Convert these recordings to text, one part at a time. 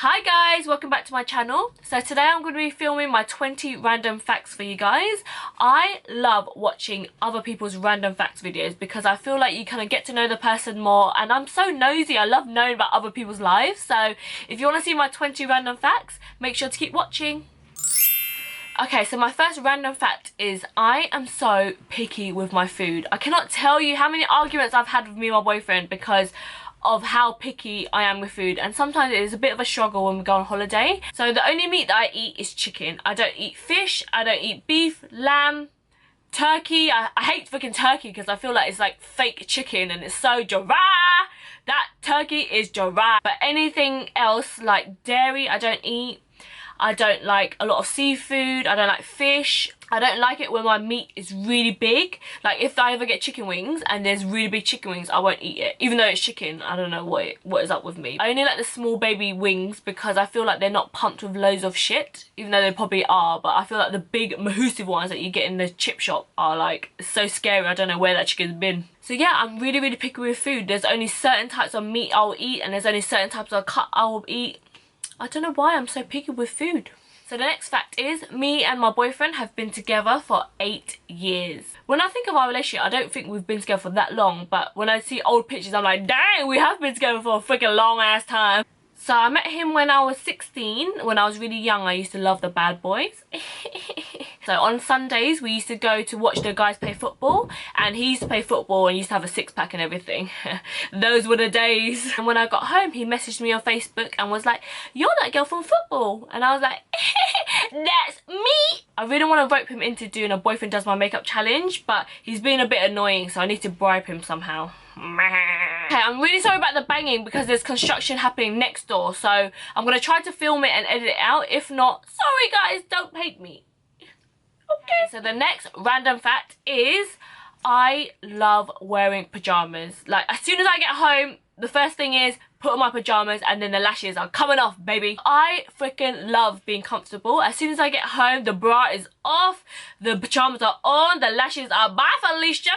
Hi guys, welcome back to my channel. So today I'm going to be filming my 20 random facts for you guys. I love watching other people's random facts videos because I feel like you kind of get to know the person more, and I'm so nosy. I love knowing about other people's lives. So if you want to see my 20 random facts, make sure to keep watching. Okay, so my first random fact is I am so picky with my food. I cannot tell you how many arguments I've had with me and my boyfriend because of how picky I am with food, and sometimes it is a bit of a struggle when we go on holiday. So the only meat that I eat is chicken. I don't eat fish, I don't eat beef, lamb, turkey. I hate freaking turkey because I feel like it's like fake chicken and it's so dry. That turkey is dry. But anything else like dairy I don't eat. I don't like a lot of seafood. I don't like fish. I don't like it when my meat is really big. Like if I ever get chicken wings and there's really big chicken wings, I won't eat it. Even though it's chicken, I don't know what is up with me. I only like the small baby wings because I feel like they're not pumped with loads of shit. Even though they probably are. But I feel like the big massive ones that you get in the chip shop are like so scary. I don't know where that chicken's been. So yeah, I'm really picky with food. There's only certain types of meat I'll eat, and there's only certain types of cut I will eat. I don't know why I'm so picky with food. So the next fact is, me and my boyfriend have been together for 8 years. When I think of our relationship, I don't think we've been together for that long, but when I see old pictures, I'm like, dang, we have been together for a freaking long ass time. So I met him when I was 16. When I was really young, I used to love the bad boys. So on Sundays, we used to go to watch the guys play football, and he used to play football and used to have a six-pack and everything. Those were the days. And when I got home, he messaged me on Facebook and was like, "You're that girl from football." And I was like, that's me. I really want to rope him into doing a boyfriend does my makeup challenge, but he's being a bit annoying, so I need to bribe him somehow. Okay, I'm really sorry about the banging because there's construction happening next door, so I'm going to try to film it and edit it out. If not, sorry guys, don't hate me. Okay, so the next random fact is I love wearing pajamas. Like, as soon as I get home, the first thing is put on my pajamas and then the lashes are coming off, baby. I freaking love being comfortable. As soon as I get home, the bra is off, the pajamas are on, the lashes are bye, Felicia.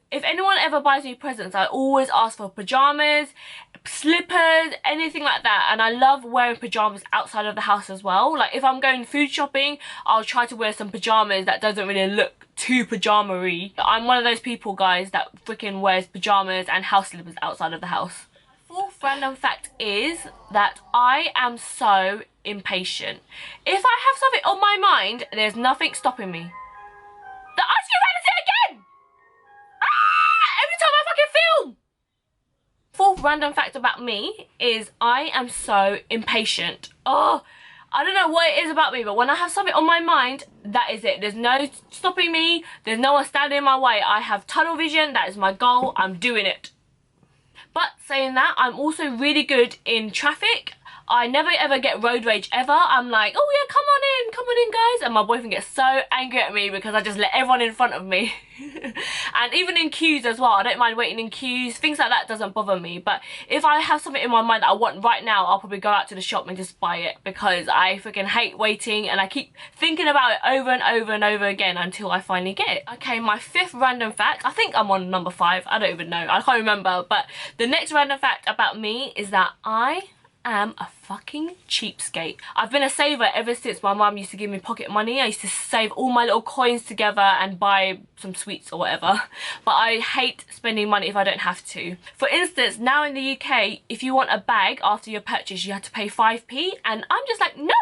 If anyone ever buys me presents, I always ask for pajamas, slippers, anything like that. And I love wearing pajamas outside of the house as well. Like if I'm going food shopping, I'll try to wear some pajamas that doesn't really look too pajama-y. I'm one of those people, guys, that freaking wears pajamas and house slippers outside of the house. Fourth random fact is that I am so impatient. If I have something on my mind, there's nothing stopping me. The ice cream fantasy again! Every time I fucking film! Fourth random fact about me is I am so impatient. Oh, I don't know what it is about me, but when I have something on my mind, that is it. There's no stopping me. There's no one standing in my way. I have tunnel vision. That is my goal. I'm doing it. But saying that, I'm also really good in traffic. I never ever get road rage ever. I'm like, oh yeah, come on in guys. And my boyfriend gets so angry at me because I just let everyone in front of me. And even in queues as well, I don't mind waiting in queues. Things like that doesn't bother me. But if I have something in my mind that I want right now, I'll probably go out to the shop and just buy it because I freaking hate waiting and I keep thinking about it over and over and over again until I finally get it. Okay, my fifth random fact, I think I'm on number 5. I don't even know. I can't remember. But the next random fact about me is that I am a fucking cheapskate. I've been a saver ever since my mum used to give me pocket money. I used to save all my little coins together and buy some sweets or whatever. But I hate spending money if I don't have to. For instance, now in the UK, if you want a bag after your purchase, you have to pay 5p. And I'm just like, no!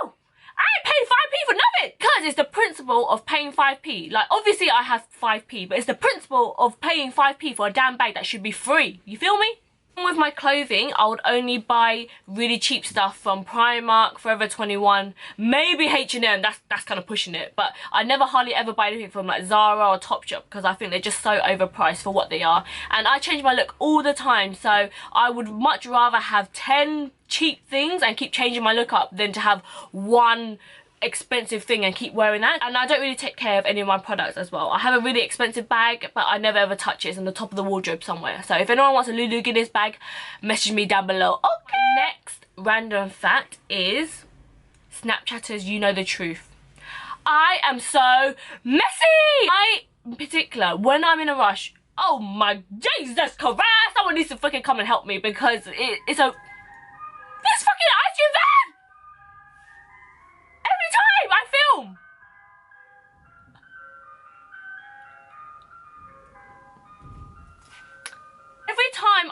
I ain't paid 5p for nothing! Because it's the principle of paying 5p. Like, obviously I have 5p, but it's the principle of paying 5p for a damn bag that should be free. You feel me? With my clothing, I would only buy really cheap stuff from Primark, Forever 21, maybe H&M, that's kind of pushing it, but I never hardly ever buy anything from like Zara or Topshop because I think they're just so overpriced for what they are, and I change my look all the time, so I would much rather have 10 cheap things and keep changing my look up than to have one expensive thing and keep wearing that. And I don't really take care of any of my products as well. I have a really expensive bag, but I never ever touch it. It's on the top of the wardrobe somewhere. So if anyone wants a Lulu Guinness bag, message me down below. Okay. Next random fact is Snapchatters, you know the truth. I am so messy. In particular, when I'm in a rush, oh my Jesus Christ, someone needs to fucking come and help me because it's a... This fucking ice cream van!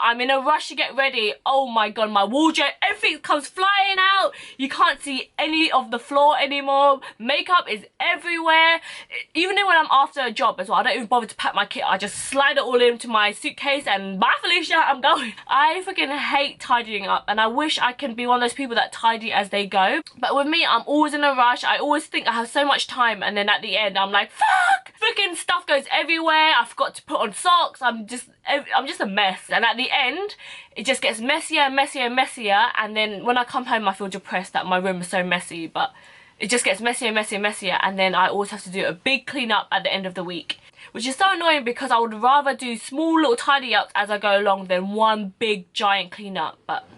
I'm in a rush to get ready. Oh my god, my wardrobe, everything comes flying out. You can't see any of the floor anymore. Makeup is everywhere. Even when I'm after a job as well, I don't even bother to pack my kit. I just slide it all into my suitcase and bye Felicia, I'm going. I freaking hate tidying up, and I wish I can be one of those people that tidy as they go. But with me, I'm always in a rush. I always think I have so much time, and then at the end I'm like, fuck! Freaking stuff goes everywhere. I forgot to put on socks. I'm just a mess. And at the end, it just gets messier and messier and messier. And then when I come home, I feel depressed that my room is so messy. But it just gets messier and messier and messier. And then I always have to do a big clean up at the end of the week, which is so annoying because I would rather do small little tidy ups as I go along than one big giant clean up. But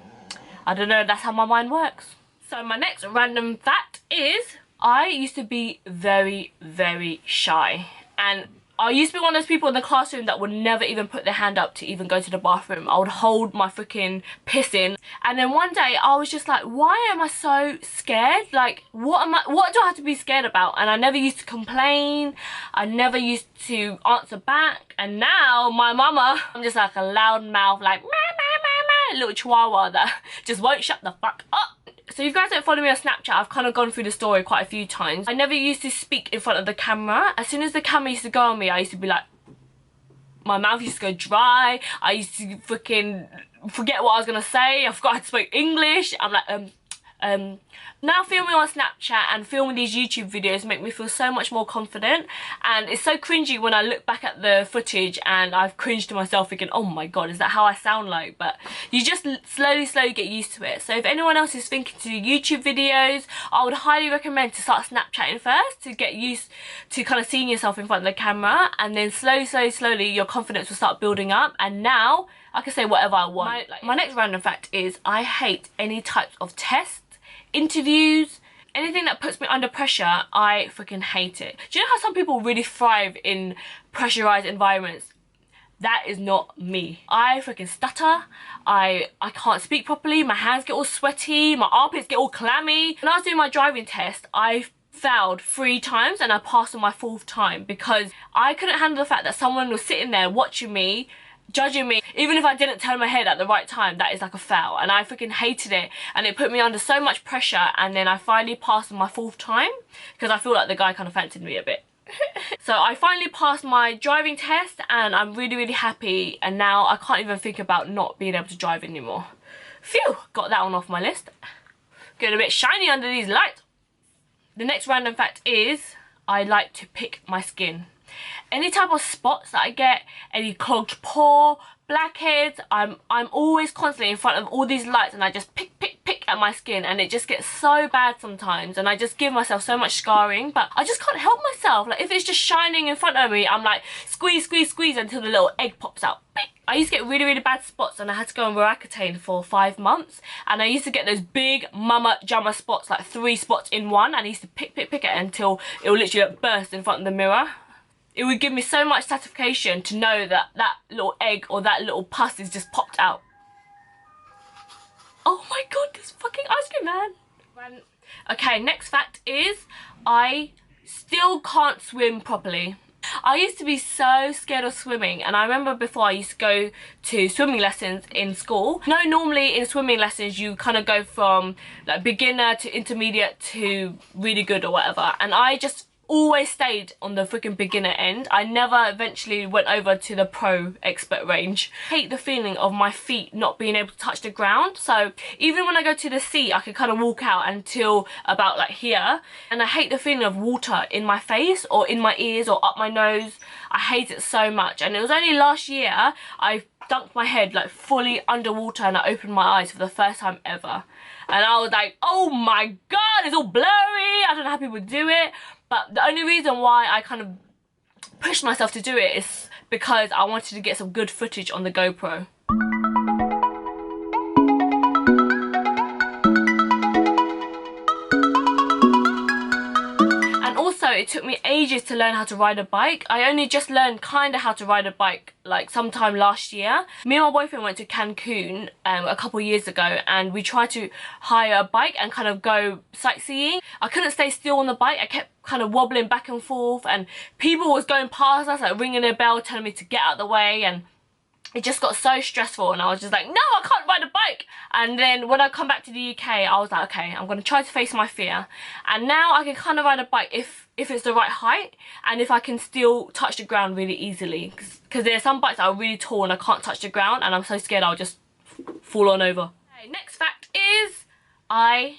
I don't know, that's how my mind works. So my next random fact is I used to be very, very shy. And I used to be one of those people in the classroom that would never even put their hand up to even go to the bathroom. I would hold my freaking piss in. And then one day I was just like, why am I so scared? Like, what do I have to be scared about? And I never used to complain. I never used to answer back. And now my mama, I'm just like a loud mouth, like, meh, meh, meh, meh, little chihuahua that just won't shut the fuck up. So if you guys don't follow me on Snapchat, I've kind of gone through the story quite a few times. I never used to speak in front of the camera. As soon as the camera used to go on me, I used to be like, my mouth used to go dry. I used to freaking forget what I was going to say. I forgot how to speak English. I'm like, now filming on Snapchat and filming these YouTube videos make me feel so much more confident, and it's so cringy when I look back at the footage and I've cringed to myself thinking, oh my god, is that how I sound like? But you just slowly get used to it. So if anyone else is thinking to do YouTube videos, I would highly recommend to start Snapchatting first to get used to kind of seeing yourself in front of the camera, and then slowly your confidence will start building up, and now I can say whatever I want. My next random fact is I hate any types of tests, interviews, anything that puts me under pressure. I freaking hate it. Do you know how some people really thrive in pressurized environments? That is not me. I freaking stutter. I can't speak properly. My hands get all sweaty. My armpits get all clammy. When I was doing my driving test, I failed 3 times and I passed on my 4th time because I couldn't handle the fact that someone was sitting there watching me, judging me. Even if I didn't turn my head at the right time, that is like a fail, and I freaking hated it, and it put me under so much pressure. And then I finally passed on my 4th time because I feel like the guy kind of fancied me a bit. So I finally passed my driving test and I'm really happy, and now I can't even think about not being able to drive anymore. Phew, got that one off my list. Getting a bit shiny under these lights. The next random fact is I like to pick my skin. Any type of spots that I get, any clogged pore, blackheads, I'm always constantly in front of all these lights and I just pick at my skin, and it just gets so bad sometimes, and I just give myself so much scarring, but I just can't help myself. Like if it's just shining in front of me, I'm like squeeze until the little egg pops out. I used to get really bad spots and I had to go on Roaccutane for 5 months, and I used to get those big mama jamma spots, like 3 spots in one, and I used to pick it until it will literally like burst in front of the mirror. It would give me so much satisfaction to know that that little egg or that little pus is just popped out. Oh my god, this fucking ice cream man. Okay, next fact is I still can't swim properly. I used to be so scared of swimming, and I remember before I used to go to swimming lessons in school. You know, normally in swimming lessons you kind of go from like beginner to intermediate to really good or whatever, and I just always stayed on the freaking beginner end. I never eventually went over to the pro expert range. I hate the feeling of my feet not being able to touch the ground, so even when I go to the sea I can kind of walk out until about like here, and I hate the feeling of water in my face or in my ears or up my nose. I hate it so much, and it was only last year I dunked my head like fully underwater and I opened my eyes for the first time ever, and I was like, oh my god, it's all blurry. I don't know how people do it, but the only reason why I kind of pushed myself to do it is because I wanted to get some good footage on the GoPro. And also it took me ages to learn how to ride a bike. I only just learned kind of how to ride a bike like sometime last year. Me and my boyfriend went to Cancun a couple years ago, and we tried to hire a bike and kind of go sightseeing. I couldn't stay still on the bike. I kept kind of wobbling back and forth, and people was going past us like ringing their bell telling me to get out of the way, and it just got so stressful, and I was just like, no, I can't ride a bike. And then when I come back to the UK, I was like, okay, I'm gonna try to face my fear. And now I can kind of ride a bike if it's the right height, and if I can still touch the ground really easily, because there are some bikes that are really tall and I can't touch the ground, and I'm so scared I'll just fall on over. Okay, next fact is I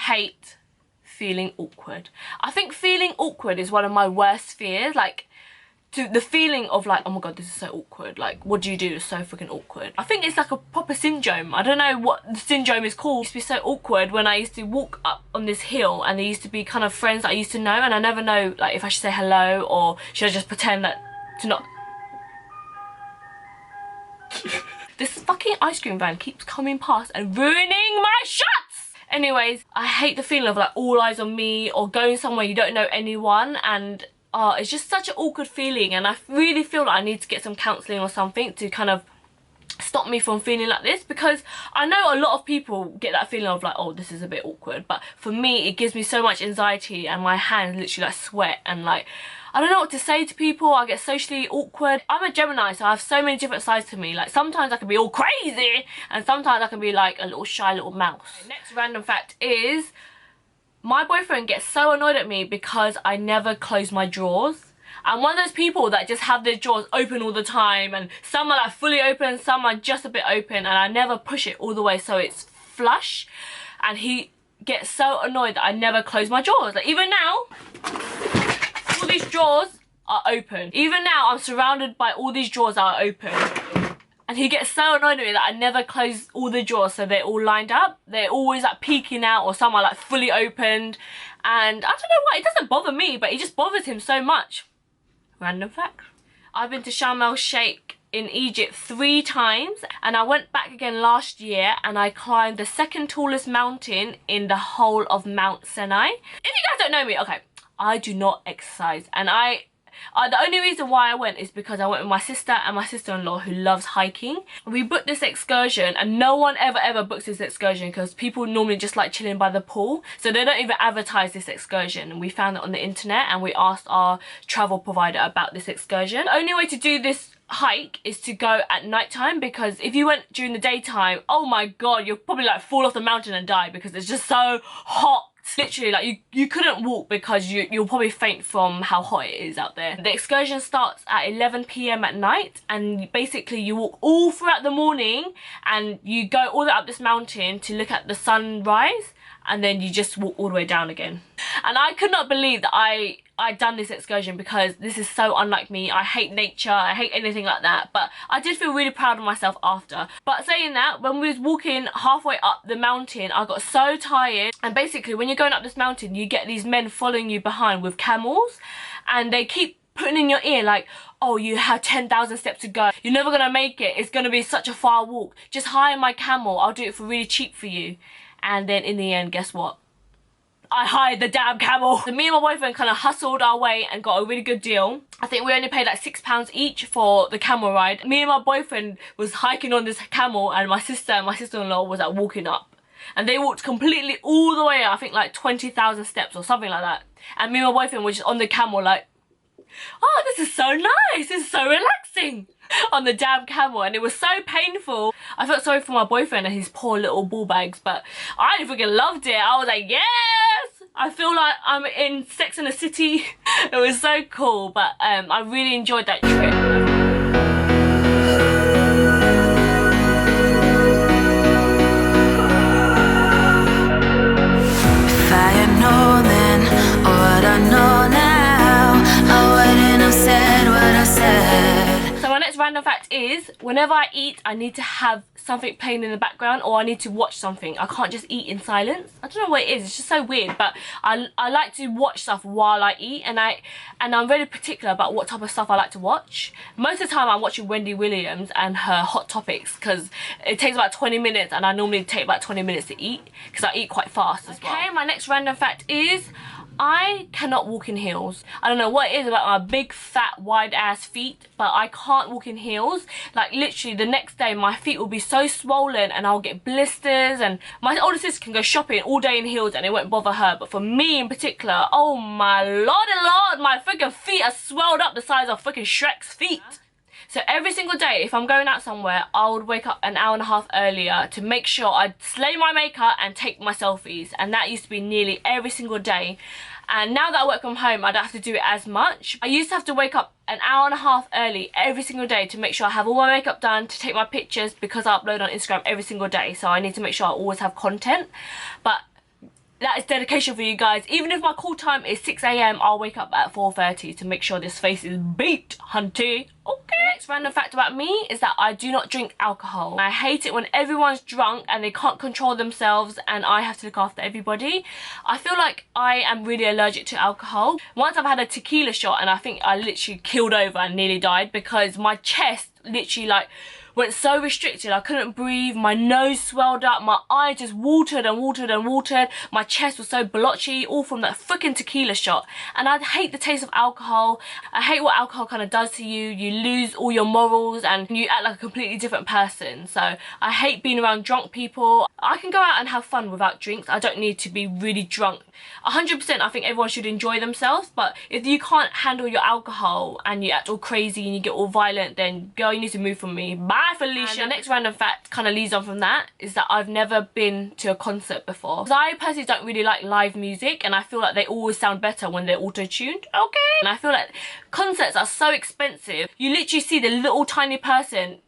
hate feeling awkward. I think feeling awkward is one of my worst fears. Like, the feeling of like, oh my god, this is so awkward, like what do you do, it's so freaking awkward. I think it's like a proper syndrome. I don't know what the syndrome is called. It used to be so awkward when I used to walk up on this hill, and there used to be kind of friends that I used to know, and I never know like if I should say hello or should I just pretend that to not. This fucking ice cream van keeps coming past and ruining my shots. Anyways, I hate the feeling of like all eyes on me, or going somewhere you don't know anyone, and it's just such an awkward feeling, and I really feel like I need to get some counselling or something to kind of stop me from feeling like this, because I know a lot of people get that feeling of like, oh, this is a bit awkward, but for me it gives me so much anxiety, and my hands literally like sweat, and like I don't know what to say to people. I get socially awkward. I'm a Gemini, so I have so many different sides to me. Like sometimes I can be all crazy, and sometimes I can be like a little shy little mouse. Okay, next random fact is my boyfriend gets so annoyed at me because I never close my drawers. I'm one of those people that just have their drawers open all the time, and some are like fully open, some are just a bit open, and I never push it all the way so it's flush. And he gets so annoyed that I never close my drawers. Like even now, all these drawers are open. Even now, I'm surrounded by all these drawers that are open. And he gets so annoyed at me that I never close all the drawers so they're all lined up. They're always like peeking out, or some are like fully opened. And I don't know why, it doesn't bother me, but it just bothers him so much. Random fact. I've been to Sharm el Sheikh in Egypt 3 times, and I went back again last year, and I climbed the second tallest mountain in the whole of Mount Sinai. If you guys don't know me, okay, I do not exercise, and the only reason why I went is because I went with my sister and my sister-in-law, who loves hiking. We booked this excursion, and no one ever books this excursion because people normally just like chilling by the pool, so they don't even advertise this excursion. And we found it on the internet, and we asked our travel provider about this excursion. The only way to do this hike is to go at night time, because if you went during the daytime, oh my god, you'll probably like fall off the mountain and die, because it's just so hot. Literally, like you couldn't walk because you'll probably faint from how hot it is out there. The excursion starts at 11 PM at night, and basically you walk all throughout the morning, and you go all the way up this mountain to look at the sunrise, and then you just walk all the way down again. And I could not believe that I'd done this excursion, because this is so unlike me. I hate nature, I hate anything like that, but I did feel really proud of myself after. But saying that, when we was walking halfway up the mountain, I got so tired, and basically when you're going up this mountain, you get these men following you behind with camels, and they keep putting in your ear like, oh, you have 10,000 steps to go, you're never gonna make it, it's gonna be such a far walk, just hire my camel, I'll do it for really cheap for you. And then in the end, guess what? I hired the damn camel. So me and my boyfriend kind of hustled our way and got a really good deal. I think we only paid like £6 each for the camel ride. Me and my boyfriend was hiking on this camel, and my sister and my sister-in-law was like walking up. And they walked completely all the way up, I think like 20,000 steps or something like that. And me and my boyfriend were just on the camel like, oh, this is so nice, this is so relaxing, on the damn camel. And it was so painful. I felt sorry for my boyfriend and his poor little ball bags, but I freaking loved it. I was like, yes, I feel like I'm in Sex and the City. It was so cool, but I really enjoyed that trip. Random fact is, whenever I eat, I need to have something playing in the background, or I need to watch something. I can't just eat in silence. I don't know what it is, it's just so weird, but I like to watch stuff while I eat, and I'm very particular about what type of stuff I like to watch. Most of the time I'm watching Wendy Williams and her Hot Topics, because it takes about 20 minutes, and I normally take about 20 minutes to eat, because I eat quite fast as well. Okay, my next random fact is, I cannot walk in heels. I don't know what it is about my big fat wide ass feet, but I can't walk in heels. Like literally the next day my feet will be so swollen, and I'll get blisters, and my older sister can go shopping all day in heels and it won't bother her, but for me in particular, oh my lordy lord, my freaking feet are swelled up the size of freaking Shrek's feet. So every single day, if I'm going out somewhere, I would wake up an hour and a half earlier to make sure I'd slay my makeup and take my selfies. And that used to be nearly every single day. And now that I work from home, I don't have to do it as much. I used to have to wake up an hour and a half early every single day to make sure I have all my makeup done, to take my pictures, because I upload on Instagram every single day. So I need to make sure I always have content. But that is dedication for you guys. Even if my call time is 6 AM, I'll wake up at 4:30 to make sure this face is beat, hunty. Okay. Next random fact about me is that I do not drink alcohol. I hate it when everyone's drunk and they can't control themselves and I have to look after everybody. I feel like I am really allergic to alcohol. Once I've had a tequila shot and I think I literally killed over and nearly died because my chest literally like went so restricted. I couldn't breathe, my nose swelled up, my eyes just watered and watered and watered, my chest was so blotchy, all from that freaking tequila shot. And I hate the taste of alcohol. I hate what alcohol kind of does to you. You lose all your morals and you act like a completely different person. So I hate being around drunk people. I can go out and have fun without drinks. I don't need to be really drunk. 100% I think everyone should enjoy themselves, but if you can't handle your alcohol and you act all crazy and you get all violent, then girl, you need to move from me. Bye, Felicia. And the next random fact kind of leads on from that is that I've never been to a concert before. Because I personally don't really like live music and I feel like they always sound better when they're auto-tuned. Okay. And I feel like concerts are so expensive. You literally see the little tiny person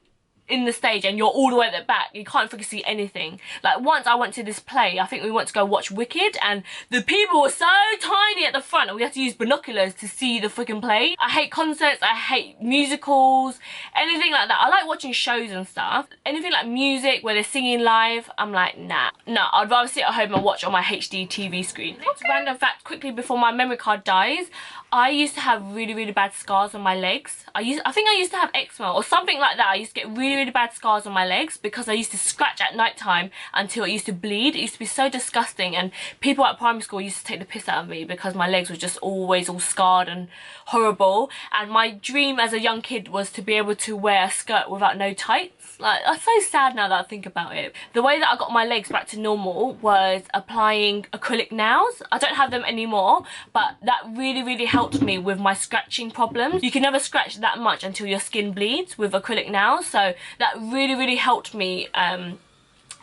in the stage and you're all the way at the back. You can't freaking see anything. Like once I went to this play, I think we went to go watch Wicked, and the people were so tiny at the front and we had to use binoculars to see the freaking play. I hate concerts, I hate musicals, anything like that. I like watching shows and stuff. Anything like music where they're singing live, I'm like, nah. No, I'd rather sit at home and watch on my HD TV screen. Next random fact, quickly before my memory card dies, I used to have really bad scars on my legs. I think I used to have eczema or something like that. I used to get really bad scars on my legs because I used to scratch at night time until it used to bleed. It used to be so disgusting, and people at primary school used to take the piss out of me because my legs were just always all scarred and horrible. And my dream as a young kid was to be able to wear a skirt without no tights. Like, that's so sad now that I think about it. The way that I got my legs back to normal was applying acrylic nails. I don't have them anymore, but that really helped me with my scratching problems. You can never scratch that much until your skin bleeds with acrylic nails, so that really helped me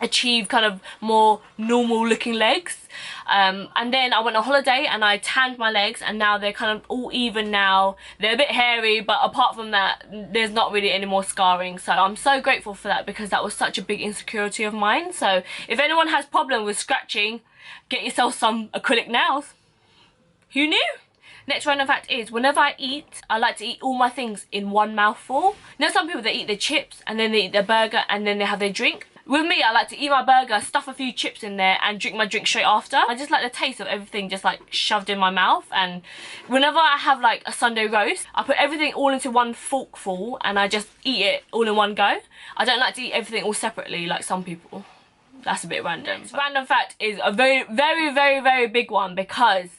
achieve kind of more normal looking legs. And then I went on holiday and I tanned my legs, and now they're kind of all even now. They're a bit hairy, but apart from that, there's not really any more scarring. So I'm so grateful for that because that was such a big insecurity of mine. So if anyone has problem with scratching, get yourself some acrylic nails. Who knew? Next random fact is, whenever I eat, I like to eat all my things in one mouthful. You know, some people, they eat their chips and then they eat their burger and then they have their drink. With me, I like to eat my burger, stuff a few chips in there and drink my drink straight after. I just like the taste of everything just like shoved in my mouth. And whenever I have like a Sunday roast, I put everything all into one forkful and I just eat it all in one go. I don't like to eat everything all separately like some people. That's a bit random. This random fact is a very big one because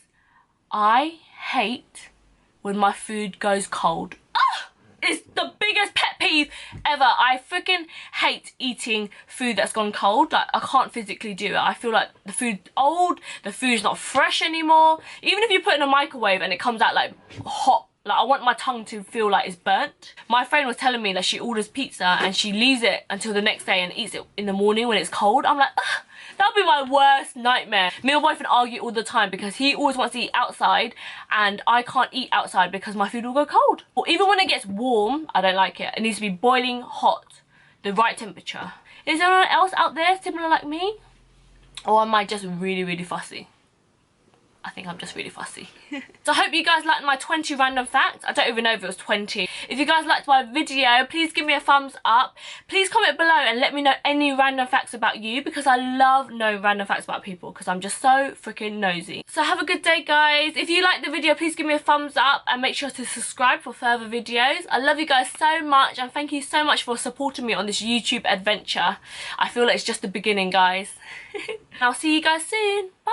I hate when my food goes cold. It's the biggest pet peeve ever. I freaking hate eating food that's gone cold. Like, I can't physically do it. I feel like the food's old, the food's not fresh anymore. Even if you put it in a microwave and it comes out like hot, like I want my tongue to feel like it's burnt. My friend was telling me that she orders pizza and she leaves it until the next day and eats it in the morning when it's cold. I'm like, ugh. That would be my worst nightmare. Me and my boyfriend argue all the time because he always wants to eat outside and I can't eat outside because my food will go cold. Or even when it gets warm, I don't like it. It needs to be boiling hot, the right temperature. Is there anyone else out there similar like me? Or am I just really fussy? I think I'm just really fussy. So I hope you guys liked my 20 random facts. I don't even know if it was 20. If you guys liked my video, please give me a thumbs up. Please comment below and let me know any random facts about you because I love knowing random facts about people because I'm just so freaking nosy. So have a good day, guys. If you liked the video, please give me a thumbs up and make sure to subscribe for further videos. I love you guys so much and thank you so much for supporting me on this YouTube adventure. I feel like it's just the beginning, guys. I'll see you guys soon. Bye.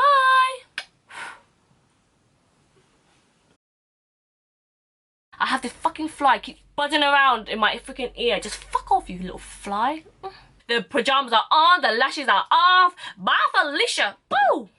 I have this fucking fly keep buzzing around in my freaking ear. Just fuck off, you little fly. The pajamas are on, the lashes are off. Bye, Felicia. Boo!